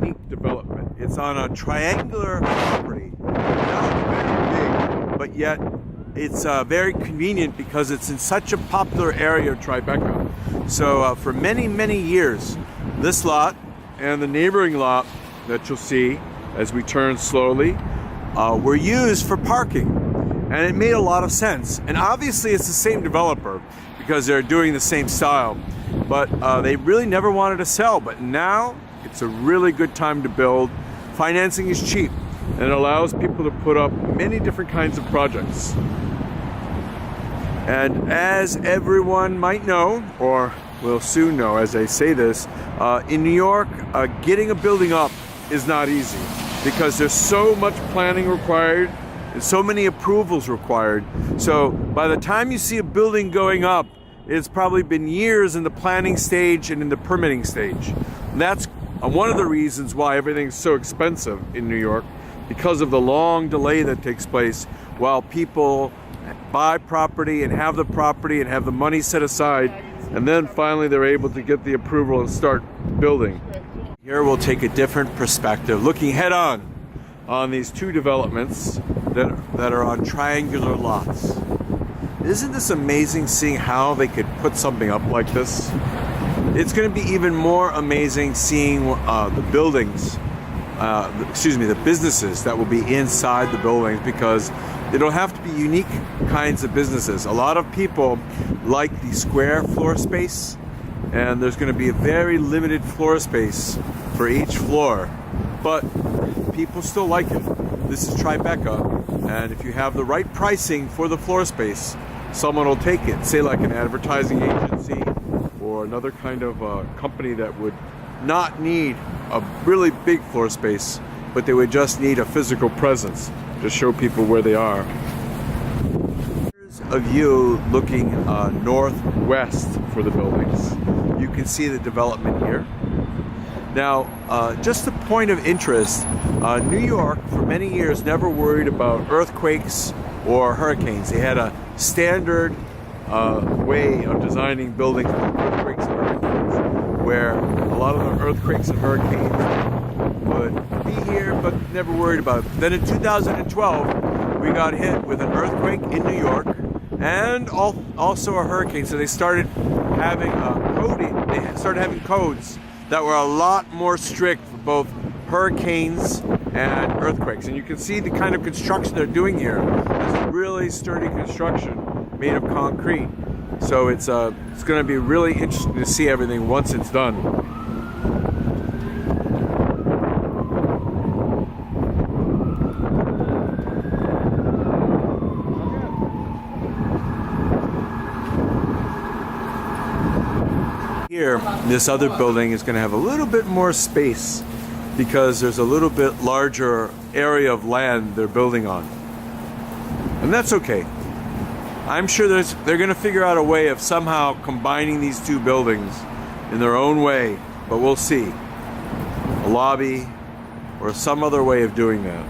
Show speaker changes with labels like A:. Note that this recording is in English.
A: unique development. It's on a triangular property, not very big, but yet it's very convenient because it's in such a popular area of Tribeca. So for many, many years, this lot and the neighboring lot that you'll see as we turn slowly were used for parking. And it made a lot of sense. And obviously it's the same developer because they're doing the same style. But they really never wanted to sell. But now it's a really good time to build. Financing is cheap and it allows people to put up many different kinds of projects. And as everyone might know, or will soon know as I say this, in New York, getting a building up is not easy because there's so much planning required and so many approvals required. So by the time you see a building going up, it's probably been years in the planning stage and in the permitting stage. And that's one of the reasons why everything's so expensive in New York, because of the long delay that takes place while people buy property and have the money set aside, and then finally they're able to get the approval and start building. Here we'll take a different perspective, looking head on these two developments that are on triangular lots. Isn't this amazing seeing how they could put something up like this? It's going to be even more amazing seeing the buildings, the businesses that will be inside the buildings, because it'll have to be unique kinds of businesses. A lot of people like the square floor space, and there's going to be a very limited floor space for each floor, but people still like it. This is Tribeca, and if you have the right pricing for the floor space, someone will take it. Say like an advertising agency or another kind of company that would not need a really big floor space, but they would just need a physical presence to show people where they are. Here's a view looking northwest for the buildings. You can see the development here. Now, just a point of interest, New York for many years never worried about earthquakes or hurricanes. They had a standard way of designing buildings for earthquakes and hurricanes, where a lot of the earthquakes and hurricanes would be here but never worried about it. Then in 2012 we got hit with an earthquake in New York and also a hurricane, so they started having codes that were a lot more strict for both hurricanes and earthquakes. And you can see the kind of construction they're doing here. It's really sturdy construction made of concrete. So it's going to be really interesting to see everything once it's done. Here, this other building is going to have a little bit more space because there's a little bit larger area of land they're building on. And that's okay. I'm sure they're going to figure out a way of somehow combining these two buildings in their own way, but we'll see. A lobby or some other way of doing that.